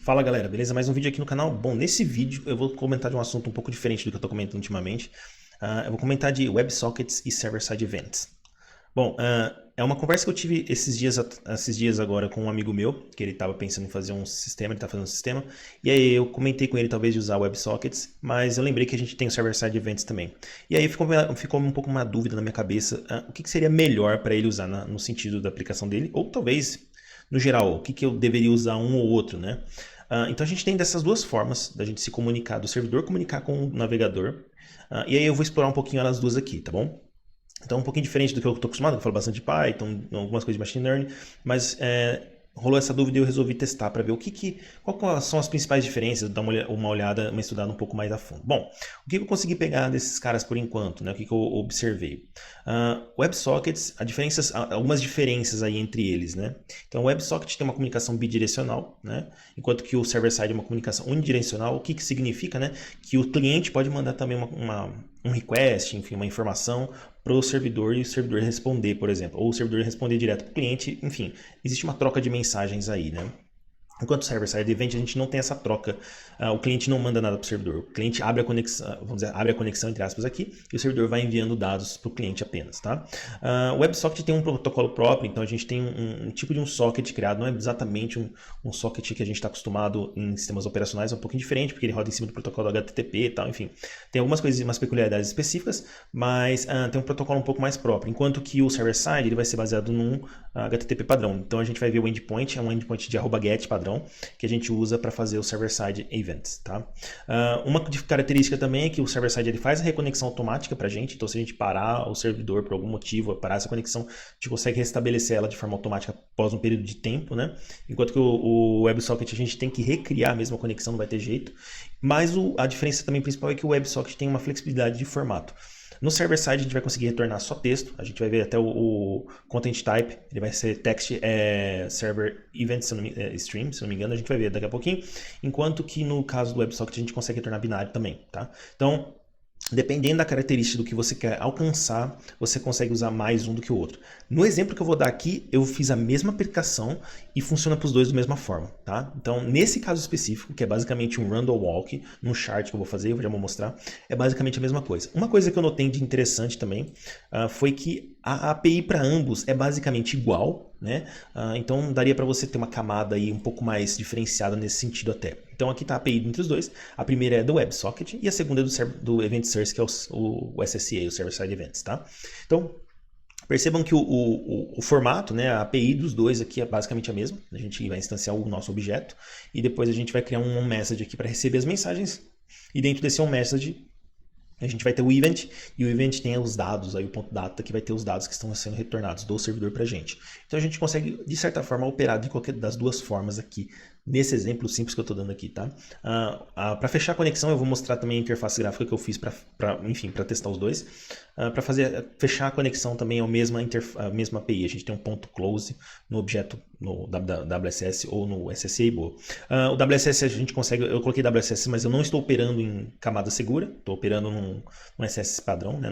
Fala galera, beleza? Mais um vídeo aqui no canal. Bom, nesse vídeo eu vou comentar de um assunto um pouco diferente do que eu estou comentando ultimamente. Eu vou comentar de WebSockets e Server-Side Events. Bom, é uma conversa que eu tive esses dias agora com um amigo meu, que ele estava pensando em fazer um sistema, ele está fazendo um sistema, e aí eu comentei com ele talvez de usar WebSockets, mas eu lembrei que a gente tem o Server-Side Events também. E aí ficou um pouco uma dúvida na minha cabeça, o que seria melhor para ele usar no sentido da aplicação dele, ou talvez no geral, o que eu deveria usar um ou outro, né? Então a gente tem dessas duas formas da gente se comunicar, do servidor comunicar com o navegador, e aí eu vou explorar um pouquinho elas duas aqui, tá bom? Então um pouquinho diferente do que eu estou acostumado, eu falo bastante de Python, algumas coisas de Machine Learning, mas rolou essa dúvida e eu resolvi testar para ver quais são as principais diferenças, dar uma olhada, uma estudada um pouco mais a fundo. Bom, o que eu consegui pegar desses caras por enquanto, né? O que eu observei? WebSockets, algumas diferenças aí entre eles, né? Então o WebSocket tem uma comunicação bidirecional, né? Enquanto que o server-side é uma comunicação unidirecional. O que significa, né? Que o cliente pode mandar também um request, enfim, uma informação para o servidor e o servidor responder, por exemplo, ou o servidor responder direto para o cliente, enfim, existe uma troca de mensagens aí, né? Enquanto o server-side event, a gente não tem essa troca, o cliente não manda nada para o servidor, o cliente abre a conexão, vamos dizer, abre a conexão entre aspas aqui, e o servidor vai enviando dados para o cliente apenas, tá? O WebSocket tem um protocolo próprio, então a gente tem um tipo de um socket criado, não é exatamente um socket que a gente está acostumado em sistemas operacionais, é um pouquinho diferente, porque ele roda em cima do protocolo HTTP e tal, enfim. Tem algumas coisas, umas peculiaridades específicas, mas tem um protocolo um pouco mais próprio, enquanto que o server-side ele vai ser baseado num HTTP padrão. Então a gente vai ver o endpoint, é um endpoint de @get padrão, que a gente usa para fazer o server-side events, tá? Uma característica também é que o server-side ele faz a reconexão automática para a gente, então se a gente parar o servidor por algum motivo, parar essa conexão, a gente consegue restabelecer ela de forma automática após um período de tempo, né? Enquanto que o WebSocket a gente tem que recriar a mesma conexão, não vai ter jeito. Mas a diferença também principal é que o WebSocket tem uma flexibilidade de formato. No server-side a gente vai conseguir retornar só texto, a gente vai ver até o content type, ele vai ser text server event stream, se não me engano, a gente vai ver daqui a pouquinho, enquanto que no caso do WebSocket a gente consegue retornar binário também, tá? Então, dependendo da característica do que você quer alcançar, você consegue usar mais um do que o outro. No exemplo que eu vou dar aqui, eu fiz a mesma aplicação e funciona para os dois da mesma forma, tá? Então, nesse caso específico, que é basicamente um random walk, num chart que eu vou fazer, eu já vou mostrar, é basicamente a mesma coisa. Uma coisa que eu notei de interessante também foi que a API para ambos é basicamente igual, né? Então daria para você ter uma camada aí um pouco mais diferenciada nesse sentido até. Então aqui está a API entre os dois. A primeira é do WebSocket e a segunda é do Event Source, que é o SSA, o Server-Side Events, tá? Então percebam que o formato, né, a API dos dois aqui é basicamente a mesma. A gente vai instanciar o nosso objeto e depois a gente vai criar um message aqui para receber as mensagens. E dentro desse message a gente vai ter o event, e o event tem os dados, aí o ponto data que vai ter os dados que estão sendo retornados do servidor para a gente. Então a gente consegue, de certa forma, operar de qualquer das duas formas aqui, nesse exemplo simples que eu estou dando aqui, tá? Para fechar a conexão, eu vou mostrar também a interface gráfica que eu fiz para testar os dois. Para fechar a conexão também é a mesma API, a gente tem um ponto close no objeto, no WSS ou no SSA boa. O WSS a gente consegue, eu coloquei WSS, mas eu não estou operando em camada segura, estou operando num SS padrão, né,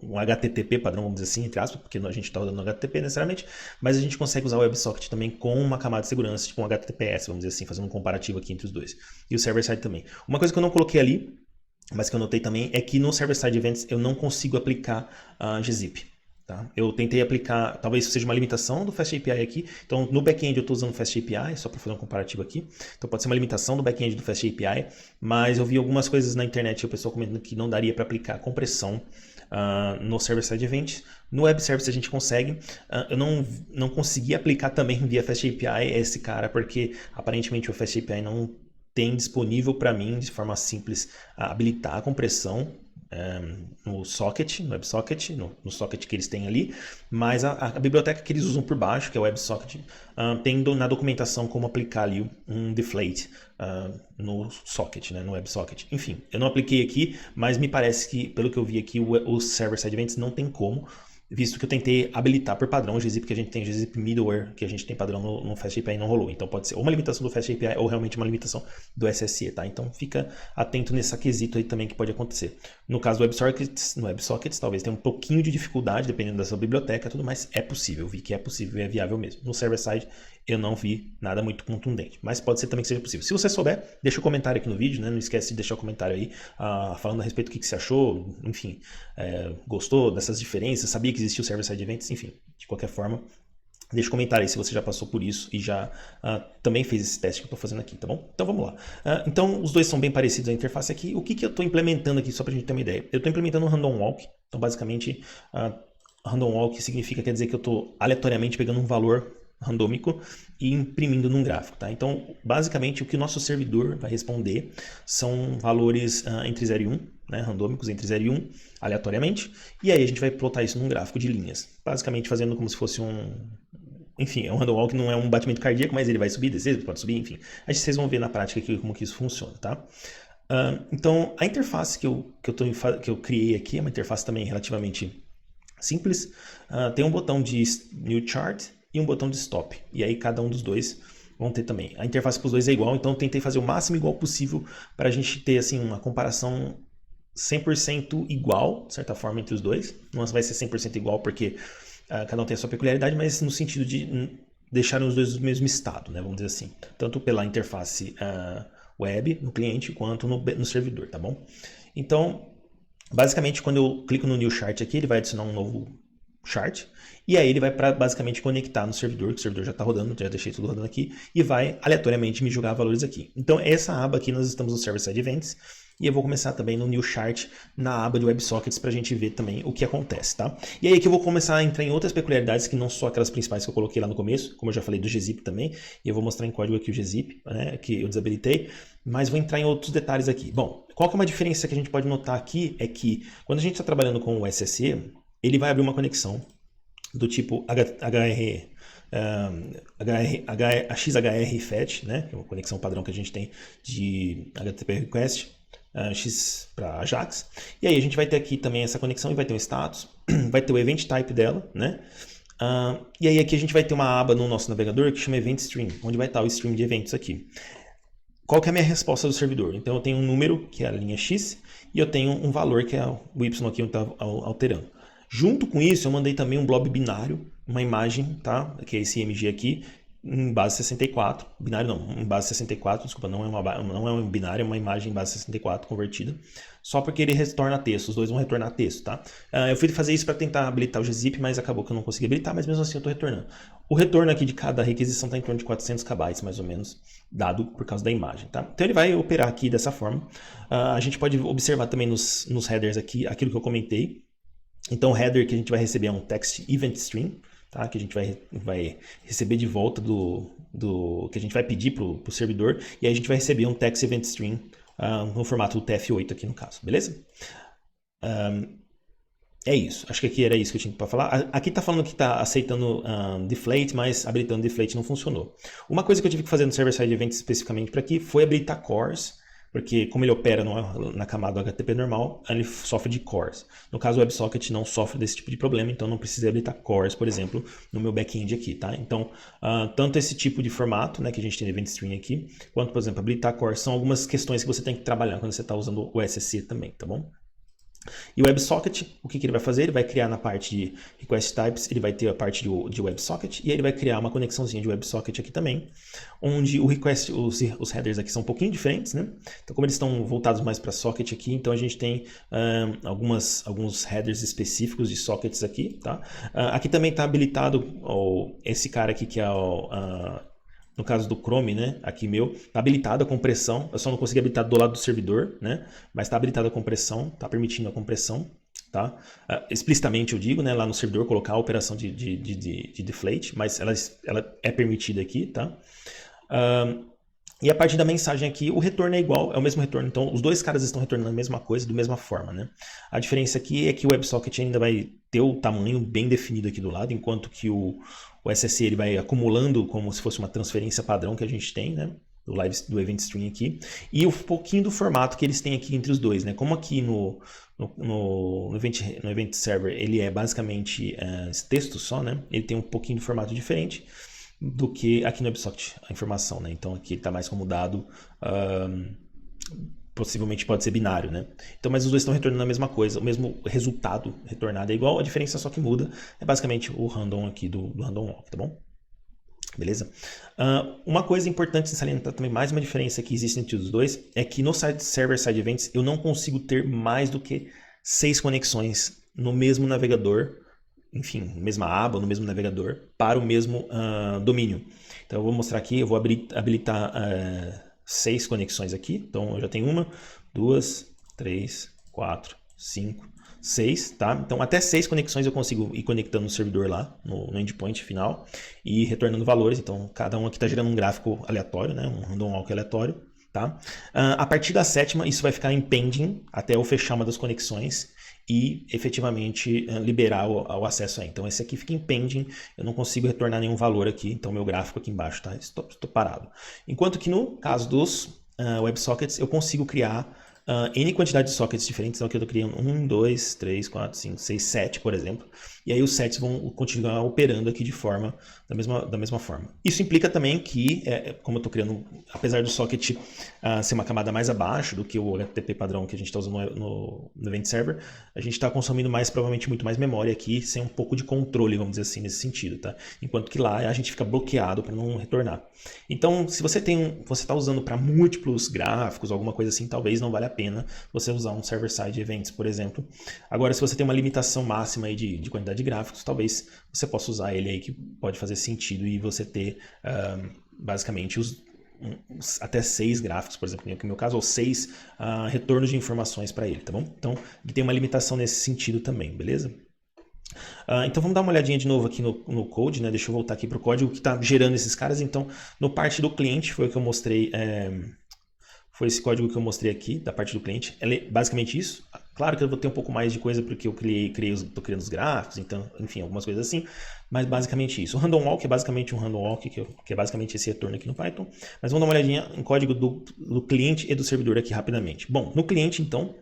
um HTTP padrão, vamos dizer assim, entre aspas, porque a gente está rodando no HTTP necessariamente, mas a gente consegue usar o WebSocket também com uma camada de segurança, tipo um HTTPS, vamos dizer assim, fazendo um comparativo aqui entre os dois. E o server-side também. Uma coisa que eu não coloquei ali, mas que eu notei também, é que no server-side events eu não consigo aplicar gzip. Tá? Eu tentei aplicar, talvez seja uma limitação do FastAPI aqui, então no back-end eu estou usando o FastAPI, só para fazer um comparativo aqui, então pode ser uma limitação do back-end do FastAPI, mas eu vi algumas coisas na internet, o pessoal comentando que não daria para aplicar compressão no server-side event. No web service a gente consegue, eu não consegui aplicar também via FastAPI esse cara, porque aparentemente o FastAPI não tem disponível para mim de forma simples habilitar a compressão no socket, no WebSocket, no socket que eles têm ali, mas a biblioteca que eles usam por baixo, que é o WebSocket, tem na documentação como aplicar ali um deflate no socket, né, no WebSocket. Enfim, eu não apliquei aqui, mas me parece que, pelo que eu vi aqui, o Server-Side Events não tem como, visto que eu tentei habilitar por padrão o gzip, que a gente tem gzip middleware, que a gente tem padrão no FastAPI e não rolou. Então pode ser ou uma limitação do FastAPI ou realmente uma limitação do SSE, tá? Então fica atento nesse quesito aí também que pode acontecer. No caso do WebSockets, talvez tenha um pouquinho de dificuldade, dependendo da sua biblioteca e tudo mais, é possível, eu vi que é possível e é viável mesmo. No server-side eu não vi nada muito contundente, mas pode ser também que seja possível. Se você souber, deixa um comentário aqui no vídeo, né? Não esquece de deixar o comentário aí, falando a respeito do que você achou, enfim, gostou dessas diferenças, sabia que existia o Server-Side Events, enfim, de qualquer forma, deixa um comentário aí se você já passou por isso e já também fez esse teste que eu estou fazendo aqui, tá bom? Então vamos lá. Então os dois são bem parecidos a interface aqui. O que eu estou implementando aqui, só para a gente ter uma ideia? Eu estou implementando um Random Walk, então basicamente Random Walk significa, quer dizer que eu estou aleatoriamente pegando um valor randômico e imprimindo num gráfico, tá? Então, basicamente, o que o nosso servidor vai responder são valores entre 0 e 1, né? Randômicos entre 0 e 1, aleatoriamente, e aí a gente vai plotar isso num gráfico de linhas, basicamente fazendo como se fosse enfim, é um random walk, não é um batimento cardíaco, mas ele vai subir, descer, pode subir, enfim. Aí vocês vão ver na prática aqui como que isso funciona, tá? Então, a interface que eu criei aqui é uma interface também relativamente simples. Tem um botão de New Chart e um botão de Stop. E aí cada um dos dois vão ter também. A interface para os dois é igual, então eu tentei fazer o máximo igual possível para a gente ter assim, uma comparação 100% igual, de certa forma, entre os dois. Não vai ser 100% igual porque cada um tem a sua peculiaridade, mas no sentido de deixar os dois no mesmo estado, né? Vamos dizer assim. Tanto pela interface web, no cliente, quanto no servidor, tá bom? Então, basicamente, quando eu clico no New Chart aqui, ele vai adicionar um novo chart, e aí ele vai basicamente conectar no servidor, que o servidor já está rodando, já deixei tudo rodando aqui, e vai aleatoriamente me jogar valores aqui. Então, essa aba aqui, nós estamos no Server-Side Events, e eu vou começar também no New Chart, na aba de WebSockets, para a gente ver também o que acontece, tá? E aí aqui eu vou começar a entrar em outras peculiaridades que não só aquelas principais que eu coloquei lá no começo, como eu já falei do gzip também, e eu vou mostrar em código aqui o gzip, né, que eu desabilitei, mas vou entrar em outros detalhes aqui. Bom, qual que é uma diferença que a gente pode notar aqui é que quando a gente está trabalhando com o SSE, ele vai abrir uma conexão do tipo XHR Fetch, né, que é uma conexão padrão que a gente tem de HTTP Request, X para Ajax, e aí a gente vai ter aqui também essa conexão e vai ter um status, vai ter o event type dela, né? E aí aqui a gente vai ter uma aba no nosso navegador que chama Event Stream, onde vai estar o stream de eventos aqui. Qual que é a minha resposta do servidor? Então eu tenho um número, que é a linha X, e eu tenho um valor, que é o Y aqui, onde está alterando. Junto com isso, eu mandei também um blob binário, uma imagem, tá? Que é esse IMG aqui, em base 64, binário não, em base 64, desculpa, não é um binário, é uma imagem em base 64 convertida, só porque ele retorna texto, os dois vão retornar texto, tá? Eu fui fazer isso para tentar habilitar o gzip, mas acabou que eu não consegui habilitar, mas mesmo assim eu estou retornando. O retorno aqui de cada requisição está em torno de 400 KB, mais ou menos, dado por causa da imagem, tá? Então ele vai operar aqui dessa forma. A gente pode observar também nos headers aqui, aquilo que eu comentei. Então o header que a gente vai receber é um text event stream, tá? Que a gente vai receber de volta que a gente vai pedir para o servidor, e aí a gente vai receber um text event stream no formato do TF8 aqui no caso, beleza? É isso, acho que aqui era isso que eu tinha para falar. Aqui está falando que está aceitando deflate, mas habilitando deflate não funcionou. Uma coisa que eu tive que fazer no Server-Side Events especificamente para aqui foi habilitar cores, porque como ele opera na camada do HTTP normal, ele sofre de cores. No caso, o WebSocket não sofre desse tipo de problema, então não precisa habilitar cores, por exemplo, no meu back-end aqui, tá? Então, tanto esse tipo de formato, né, que a gente tem no Event Stream aqui, quanto, por exemplo, habilitar cores, são algumas questões que você tem que trabalhar quando você está usando o SSE também, tá bom? E o WebSocket, o que ele vai fazer? Ele vai criar na parte de Request Types, ele vai ter a parte de WebSocket, e ele vai criar uma conexãozinha de WebSocket aqui também, onde o request, os headers aqui são um pouquinho diferentes, né? Então, como eles estão voltados mais para socket aqui, então a gente tem alguns headers específicos de sockets aqui, tá? Aqui também está habilitado esse cara aqui que é no caso do Chrome, né, aqui meu, está habilitada a compressão, eu só não consegui habilitar do lado do servidor, né, mas está habilitada a compressão, está permitindo a compressão, tá? Explicitamente eu digo, né, lá no servidor colocar a operação de deflate, mas ela é permitida aqui, tá? E a partir da mensagem aqui, o retorno é igual, é o mesmo retorno, então os dois caras estão retornando a mesma coisa, da mesma forma, né? A diferença aqui é que o WebSocket ainda vai ter o tamanho bem definido aqui do lado, enquanto que o SSE ele vai acumulando como se fosse uma transferência padrão que a gente tem, né? Do Event Stream aqui, e um pouquinho do formato que eles têm aqui entre os dois, né? Como aqui no Event Server ele é basicamente texto só, né? Ele tem um pouquinho de formato diferente do que aqui no WebSocket a informação, né? Então aqui ele está mais como dado, possivelmente pode ser binário, né? Então, mas os dois estão retornando a mesma coisa, o mesmo resultado retornado é igual, a diferença só que muda é basicamente o random aqui do random walk, tá bom? Beleza? Uma coisa importante de salientar também, mais uma diferença que existe entre os dois, é que no site server-side events eu não consigo ter mais do que 6 conexões no mesmo navegador, enfim, mesma aba, no mesmo navegador, para o mesmo domínio. Então eu vou mostrar aqui, eu vou habilitar 6 conexões aqui. Então eu já tenho 1, 2, 3, 4, 5, 6, tá? Então até 6 conexões eu consigo ir conectando no servidor lá, no endpoint final, e retornando valores. Então cada um aqui está gerando um gráfico aleatório, né? Um random walk aleatório, tá? A partir da 7ª, isso vai ficar em pending até eu fechar uma das conexões e efetivamente liberar o acesso aí. Então esse aqui fica em pending, eu não consigo retornar nenhum valor aqui, então meu gráfico aqui embaixo, tá? Estou parado. Enquanto que no caso dos WebSockets, eu consigo criar N quantidade de sockets diferentes. Então aqui eu estou criando 1, 2, 3, 4, 5, 6, 7, por exemplo. E aí os sets vão continuar operando aqui de forma da mesma forma. Isso implica também que, como eu estou criando, apesar do socket ser uma camada mais abaixo do que o HTTP padrão que a gente está usando no Event Server, a gente está consumindo provavelmente muito mais memória aqui, sem um pouco de controle, vamos dizer assim, nesse sentido, tá? Enquanto que lá a gente fica bloqueado para não retornar. Então, se você está usando para múltiplos gráficos, alguma coisa assim, talvez não valha a pena você usar um server-side events, por exemplo. Agora, se você tem uma limitação máxima aí de quantidade de gráficos, talvez você possa usar ele aí, que pode fazer sentido, e você ter basicamente até 6 gráficos, por exemplo, no meu caso, ou 6 retornos de informações para ele, tá bom? Então, ele tem uma limitação nesse sentido também, beleza? Então vamos dar uma olhadinha de novo aqui no code, né? Deixa eu voltar aqui para o código que está gerando esses caras. Então, no parte do cliente foi o que eu mostrei, foi esse código que eu mostrei aqui, da parte do cliente. É basicamente isso. Claro que eu vou ter um pouco mais de coisa porque eu estou criando os gráficos, então, enfim, algumas coisas assim. Mas basicamente isso. O random walk é basicamente um random walk, que é basicamente esse retorno aqui no Python. Mas vamos dar uma olhadinha em código do cliente e do servidor aqui rapidamente. Bom, no cliente, então,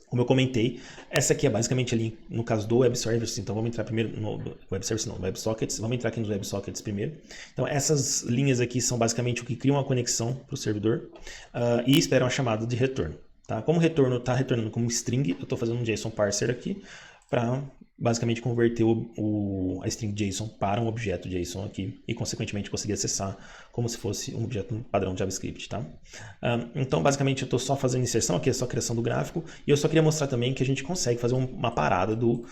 como eu comentei, essa aqui é basicamente ali no caso do Web Service. Então vamos entrar primeiro no Web Service, não, Web Sockets. Vamos entrar aqui nos Web Sockets primeiro. Então essas linhas aqui são basicamente o que cria uma conexão para o servidor e esperam a chamada de retorno. Tá? Como o retorno está retornando como string, eu estou fazendo um JSON parser aqui para basicamente converter a string JSON para um objeto JSON aqui e consequentemente conseguir acessar como se fosse um objeto padrão JavaScript, tá? Então basicamente eu estou só fazendo inserção aqui, é só criação do gráfico, e eu só queria mostrar também que a gente consegue fazer uma parada do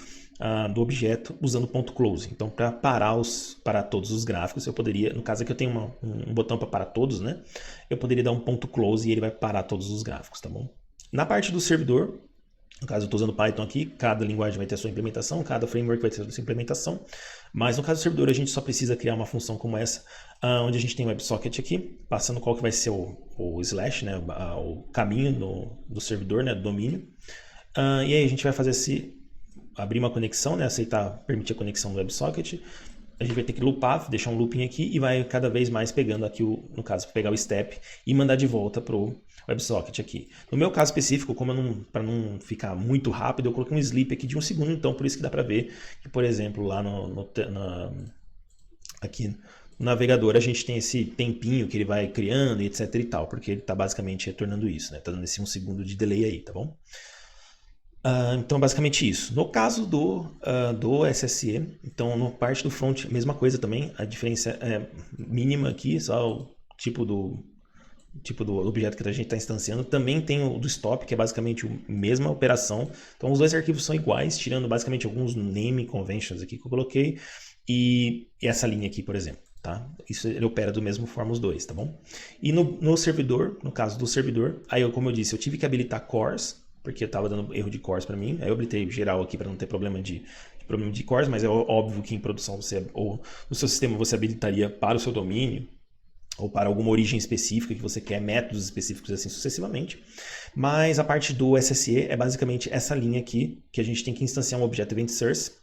objeto usando ponto .close. Então para parar todos os gráficos, eu poderia, no caso aqui eu tenho um botão para parar todos, né? Eu poderia dar um ponto .close e ele vai parar todos os gráficos, tá bom? Na parte do servidor, no caso eu estou usando Python aqui, cada linguagem vai ter a sua implementação, cada framework vai ter a sua implementação, mas no caso do servidor a gente só precisa criar uma função como essa, onde a gente tem o WebSocket aqui, passando qual que vai ser o slash, né, o caminho do servidor, né, do domínio, e aí a gente vai fazer abrir uma conexão, né, permitir a conexão do WebSocket. A gente vai ter que loopar, deixar um looping aqui e vai cada vez mais pegando aqui, no caso, pegar o step e mandar de volta para o WebSocket aqui. No meu caso específico, para não ficar muito rápido, eu coloquei um sleep aqui de 1 segundo, então por isso que dá para ver que, por exemplo, lá aqui no navegador a gente tem esse tempinho que ele vai criando e etc e tal, porque ele está basicamente retornando isso, né? Está dando esse 1 segundo de delay aí, tá bom? Então, basicamente isso. No caso do SSE, então, no parte do front, mesma coisa também. A diferença é mínima aqui, só o tipo do objeto que a gente está instanciando. Também tem o do stop, que é basicamente a mesma operação. Então, os dois arquivos são iguais, tirando basicamente alguns name conventions aqui que eu coloquei. E essa linha aqui, por exemplo. Tá? Isso ele opera do mesmo forma os dois, tá bom? E no servidor, no caso do servidor, aí como eu disse, eu tive que habilitar cores, porque estava dando erro de cores para mim. Aí eu habilitei geral aqui para não ter problema de cores, mas é óbvio que em produção ou no seu sistema você habilitaria para o seu domínio ou para alguma origem específica que você quer, métodos específicos assim sucessivamente. Mas a parte do SSE é basicamente essa linha aqui, que a gente tem que instanciar um objeto event source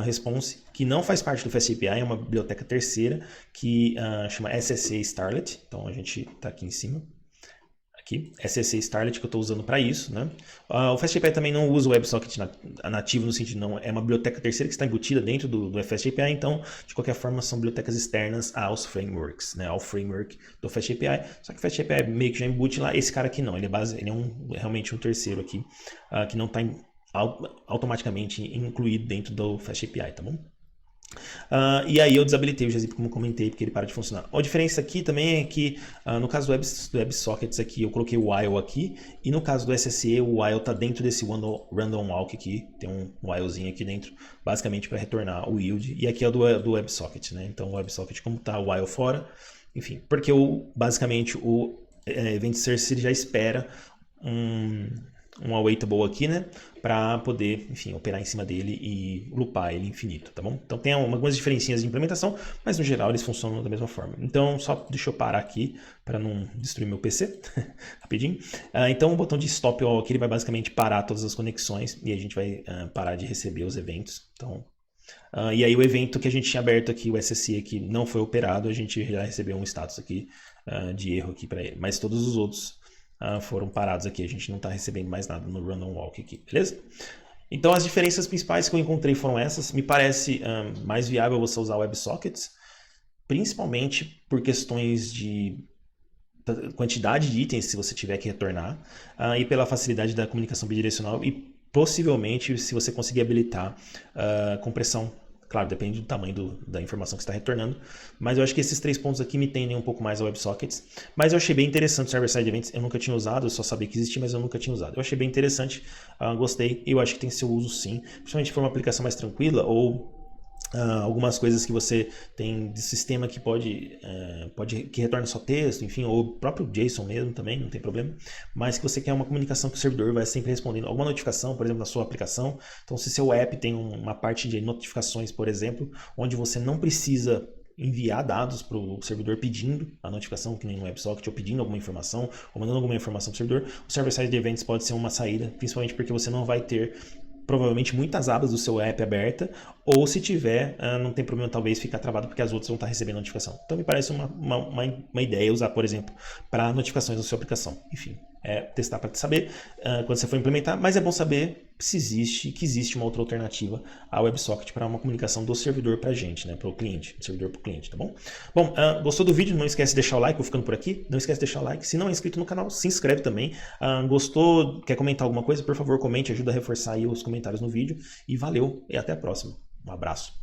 response, que não faz parte do FastAPI, é uma biblioteca terceira que chama SSE Starlet. Então a gente está aqui em cima. Aqui, SSE Starlet que eu estou usando para isso, né? O FastAPI também não usa o WebSocket nativo, no sentido não, é uma biblioteca terceira que está embutida dentro do FastAPI, então de qualquer forma são bibliotecas externas aos frameworks, né? Ao framework do FastAPI, só que o FastAPI meio que já embute lá, esse cara aqui não, ele é realmente um terceiro aqui, que não está automaticamente incluído dentro do FastAPI, tá bom? E aí eu desabilitei o gzip, como eu comentei, porque ele para de funcionar. A diferença aqui também é que, no caso do WebSockets aqui, eu coloquei o while aqui, e no caso do SSE, o while está dentro desse random walk aqui, tem um whilezinho aqui dentro, basicamente para retornar o yield, e aqui é do WebSocket, né? Então o WebSocket, como está o while fora, enfim, porque basicamente o Event Source já espera um awaitable aqui, né, para poder, enfim, operar em cima dele e loopar ele infinito, tá bom? Então tem algumas diferencinhas de implementação, mas no geral eles funcionam da mesma forma. Então só deixa eu parar aqui para não destruir meu PC, rapidinho. Então o botão de stop all aqui ele vai basicamente parar todas as conexões e a gente vai parar de receber os eventos. Então e aí o evento que a gente tinha aberto aqui, o SSE aqui, não foi operado, a gente já recebeu um status aqui de erro aqui para ele, mas todos os outros foram parados aqui, a gente não está recebendo mais nada no random walk aqui, beleza? Então as diferenças principais que eu encontrei foram essas. Me parece mais viável você usar WebSockets, principalmente por questões de quantidade de itens se você tiver que retornar, e pela facilidade da comunicação bidirecional e possivelmente se você conseguir habilitar compressão. Claro, depende do tamanho da informação que você está retornando, mas eu acho que esses 3 pontos aqui me tendem um pouco mais a WebSockets, mas eu achei bem interessante o Server-Side Events, eu nunca tinha usado, eu só sabia que existia, mas eu nunca tinha usado. Eu achei bem interessante, gostei, e eu acho que tem seu uso sim, principalmente se for uma aplicação mais tranquila, ou algumas coisas que você tem de sistema que que retorna só texto, enfim, ou o próprio JSON mesmo também, não tem problema, mas que você quer uma comunicação que o servidor vai sempre respondendo alguma notificação, por exemplo, na sua aplicação. Então, se seu app tem uma parte de notificações, por exemplo, onde você não precisa enviar dados para o servidor pedindo a notificação, que nem no WebSocket, ou pedindo alguma informação, ou mandando alguma informação para o servidor, o Server-Side Events pode ser uma saída, principalmente porque você não vai ter provavelmente muitas abas do seu app aberta, ou se tiver, não tem problema talvez ficar travado porque as outras vão estar recebendo notificação. Então me parece uma ideia usar, por exemplo, para notificações da sua aplicação. Enfim, testar para saber quando você for implementar, mas é bom saber que existe uma outra alternativa ao WebSocket para uma comunicação do servidor para a gente, né, para o cliente, do servidor para o cliente, tá bom? Bom, gostou do vídeo? Não esquece de deixar o like, vou ficando por aqui. Não esquece de deixar o like. Se não é inscrito no canal, se inscreve também. Gostou? Quer comentar alguma coisa? Por favor, comente, ajuda a reforçar aí os comentários no vídeo. E valeu, e até a próxima. Um abraço.